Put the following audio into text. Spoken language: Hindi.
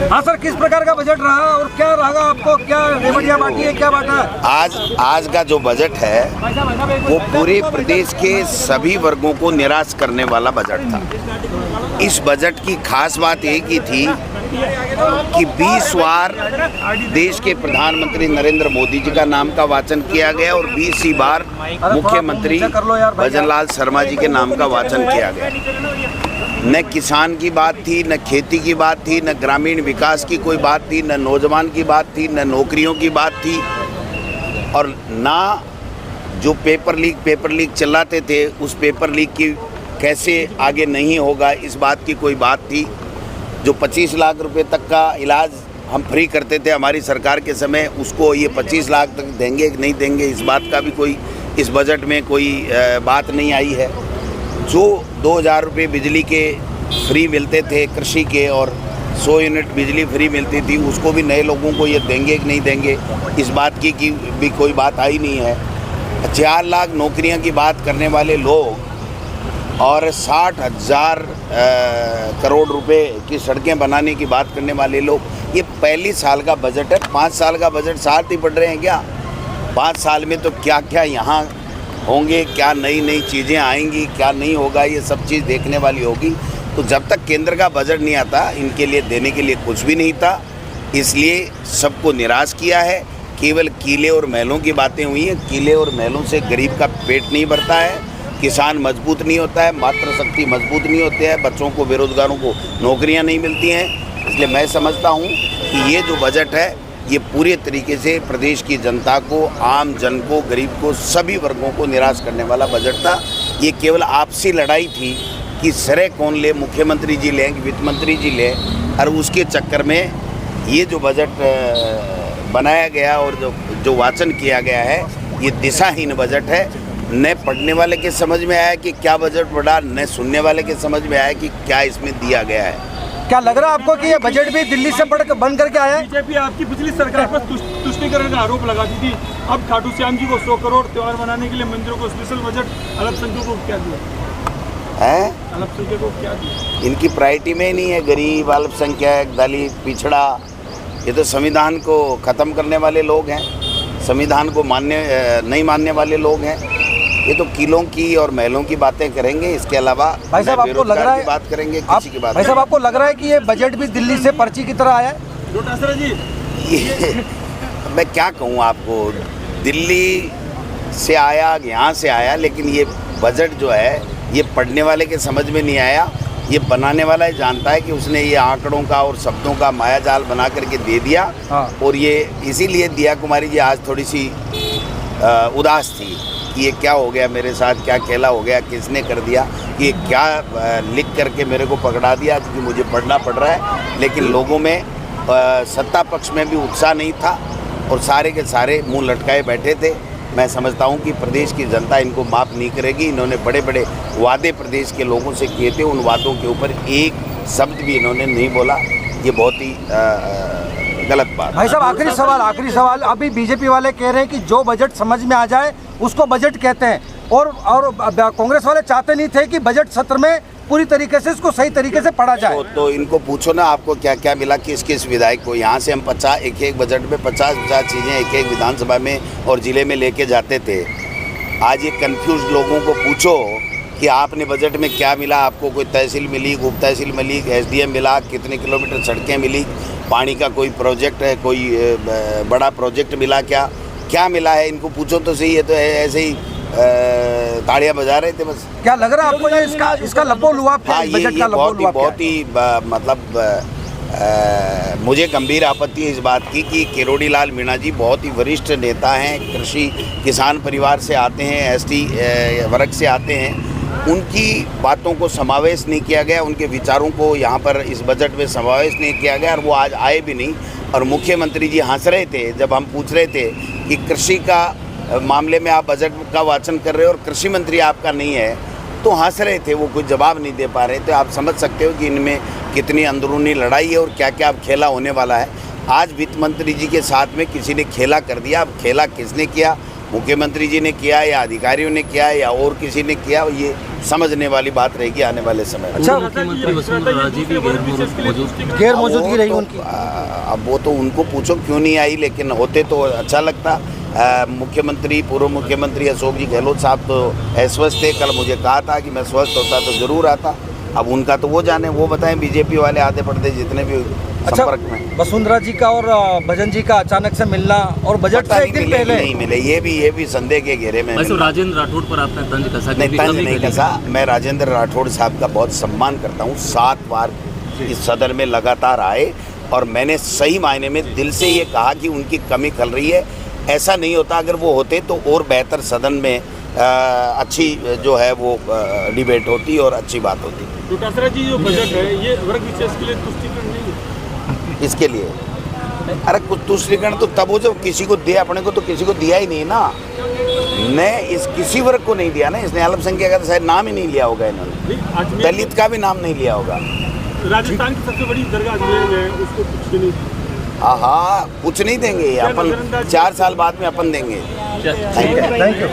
हाँ सर, किस प्रकार का बजट रहा और क्या रहा आपको, क्या रेवड़ियाँ बांटी है, क्या बांटा है? आज का जो बजट है वो पूरे प्रदेश के सभी वर्गों को निराश करने वाला बजट था। इस बजट की खास बात एक ही थी कि 20 बार देश के प्रधानमंत्री नरेंद्र मोदी जी का नाम का वाचन किया गया और 20 बार मुख्यमंत्री भजनलाल शर्मा जी के नाम का वाचन किया गया। न किसान की बात थी, न खेती की बात थी, न ग्रामीण विकास की कोई बात थी, न नौजवान की बात थी, न नौकरियों की बात थी, और ना जो पेपर लीक चलाते थे उस पेपर लीक की कैसे आगे नहीं होगा इस बात की कोई बात थी। जो 25 लाख रुपए तक का इलाज हम फ्री करते थे हमारी सरकार के समय, उसको ये 25 लाख तक देंगे कि नहीं देंगे इस बात का भी कोई इस बजट में कोई बात नहीं आई है। जो 2000 रुपये बिजली के फ्री मिलते थे कृषि के और 100 यूनिट बिजली फ्री मिलती थी, उसको भी नए लोगों को ये देंगे कि नहीं देंगे इस बात की भी कोई बात आई नहीं है। 4 लाख नौकरियों की बात करने वाले लोग और 60,000 करोड़ रुपए की सड़कें बनाने की बात करने वाले लोग, ये पहली साल का बजट है। 5 साल का बजट साथ ही पढ़ रहे हैं क्या? 5 साल में तो क्या क्या यहाँ होंगे, क्या नई नई चीज़ें आएंगी, क्या नहीं होगा, ये सब चीज़ देखने वाली होगी। तो जब तक केंद्र का बजट नहीं आता इनके लिए देने के लिए कुछ भी नहीं था, इसलिए सबको निराश किया है। केवल किले और महलों की बातें हुई हैं। किले और महलों से गरीब का पेट नहीं भरता है, किसान मजबूत नहीं होता है, मातृशक्ति मजबूत नहीं होती है, बच्चों को बेरोजगारों को नौकरियां नहीं मिलती हैं। इसलिए मैं समझता हूं कि ये जो बजट है ये पूरे तरीके से प्रदेश की जनता को, आम जन को, गरीब को, सभी वर्गों को निराश करने वाला बजट था। ये केवल आपसी लड़ाई थी कि सरे कौन ले, मुख्यमंत्री जी लें कि वित्त मंत्री जी लें, और उसके चक्कर में ये जो बजट बनाया गया और जो वाचन किया गया है ये दिशाहीन बजट है। न पढ़ने वाले के समझ में आया कि क्या बजट बढ़ा, न सुनने वाले के समझ में आया कि क्या इसमें दिया गया है। क्या लग रहा है आपको कि ये बजट भी दिल्ली से बन करके आया है? बीजेपी आपकी पिछली सरकार पर तुष्टीकरण का आरोप लगाती थी, अब खाटू श्याम जी को 100 करोड़ त्योहार मनाने के लिए मंदिरों को स्पेशल बजट अल्पसंख्यकों को क्या दिया है? अल्पसंख्यकों को क्या दिया? इनकी प्रायोरिटी में ही नहीं है। गरीब, अल्पसंख्यक, दलित, पिछड़ा, ये तो संविधान को ख़त्म करने वाले लोग हैं, संविधान को नहीं मानने वाले लोग हैं। ये तो किलों की और महलों की बातें करेंगे, इसके अलावा भाई साहब आपको लग रहा है बात करेंगे किसी की बात। भाई साहब आपको लग रहा है कि ये बजट भी दिल्ली से पर्ची की तरह आया है? डोटासरा जी, ये मैं क्या कहूँ आपको, दिल्ली से आया, यहाँ से आया, लेकिन ये बजट जो है ये पढ़ने वाले के समझ में नहीं आया। ये बनाने वाला ही जानता है कि उसने ये आंकड़ों का और शब्दों का मायाजाल बना करके दे दिया। हाँ। और ये इसीलिए दिया कुमारी जी आज थोड़ी सी उदास थी कि ये क्या हो गया मेरे साथ, क्या खेला हो गया, किसने कर दिया, ये क्या लिख करके मेरे को पकड़ा दिया कि मुझे पढ़ना पड़ रहा है। लेकिन लोगों में सत्ता पक्ष में भी उत्साह नहीं था और सारे के सारे मुंह लटकाए बैठे थे। मैं समझता हूं कि प्रदेश की जनता इनको माफ़ नहीं करेगी। इन्होंने बड़े बड़े वादे प्रदेश के लोगों से किए थे, उन वादों के ऊपर एक शब्द भी इन्होंने नहीं बोला। ये बहुत ही गलत बात। भाई साहब आखिरी सवाल, अभी बीजेपी वाले कह रहे हैं कि जो बजट समझ में आ जाए उसको बजट कहते हैं, और कांग्रेस वाले चाहते नहीं थे कि बजट सत्र में पूरी तरीके से इसको सही तरीके से पढ़ा जाए। तो इनको पूछो ना आपको क्या क्या मिला किस किस विधायक को। यहाँ से हम 50 एक बजट में 50 चीज़ें एक विधानसभा में और ज़िले में लेके जाते थे। आज ये कंफ्यूज लोगों को पूछो कि आपने बजट में क्या मिला, आपको कोई तहसील मिली, उप तहसील मिली, SDM मिला, कितने किलोमीटर सड़कें मिली, पानी का कोई प्रोजेक्ट है, कोई बड़ा प्रोजेक्ट मिला, क्या मिला है, इनको पूछो तो सही। है तो ऐसे ही ताड़ियां बजा रहे थे बस। क्या लग रहा है आपको ये इसका लपोलुआब, हाँ, बजट का लपोलुआब बहुत ही मतलब मुझे गंभीर आपत्ति है इस बात की कि किरोड़ी लाल मीणा जी बहुत ही वरिष्ठ नेता हैं, कृषि किसान परिवार से आते हैं, ST वर्ग से आते हैं। उनकी बातों को समावेश नहीं किया गया, उनके विचारों को यहाँ पर इस बजट में समावेश नहीं किया गया, और वो आज आए भी नहीं। और मुख्यमंत्री जी हंस रहे थे जब हम पूछ रहे थे कि कृषि का मामले में आप बजट का वाचन कर रहे हो और कृषि मंत्री आपका नहीं है, तो हंस रहे थे, वो कोई जवाब नहीं दे पा रहे थे। आप समझ सकते हो कि इनमें कितनी अंदरूनी लड़ाई है और क्या क्या अब खेला होने वाला है। आज वित्त मंत्री जी के साथ में किसी ने खेला कर दिया। अब खेला किसने किया, मुख्यमंत्री जी ने किया या अधिकारियों ने किया या और किसी ने किया, ये समझने वाली बात रहेगी आने वाले समय में। अच्छा, मुख्यमंत्री वसुंधरा राजे भी गैर मौजूदगी रही उनकी। अब वो तो उनको पूछो क्यों नहीं आई, लेकिन होते तो अच्छा लगता। मुख्यमंत्री पूर्व मुख्यमंत्री अशोक जी गहलोत साहब तो अस्वस्थ थे, कल मुझे कहा था कि मैं स्वस्थ होता तो ज़रूर आता। अब उनका तो वो जाने, वो बताएं। बीजेपी वाले आधे पड़ते जितने भी अच्छा, संपर्क में। वसुंधरा जी का और भजन जी का अचानक से मिलना और बजट पता से नहीं एक दिन मिले कि पहले नहीं मिले, ये भी संदेह के घेरे में। वैसे राजेंद्र राठौड़ पर आपने तंज कसा? नहीं, तंज नहीं कसा। मैं राजेंद्र राठौड़ साहब का बहुत सम्मान करता हूँ। 7 बार इस सदन में लगातार आए और मैंने सही मायने में दिल से ये कहा कि उनकी कमी खल रही है। ऐसा नहीं होता, अगर वो होते तो और बेहतर सदन में अच्छी जो है वो डिबेट होती और अच्छी बात होती। डॉक्टर जी, जो बजट है ये वर्ग विशेष के लिए तुष्टिकरण नहीं है इसके लिए अरे कुछ तुष्टिकरण तो तब हो जब किसी को दे, अपने को तो किसी को दिया ही नहीं ना। ने इस किसी वर्ग को नहीं दिया ना। इसने अल्पसंख्यक का तो शायद नाम ही नहीं लिया होगा इन्होंने, दलित का भी नाम नहीं लिया होगा। राजस्थान की सबसे बड़ी दरगाह अजमेर है, उसको कुछ नहीं। हाँ, कुछ नहीं देंगे अपन 4 साल बाद में अपन देंगे। Thank you.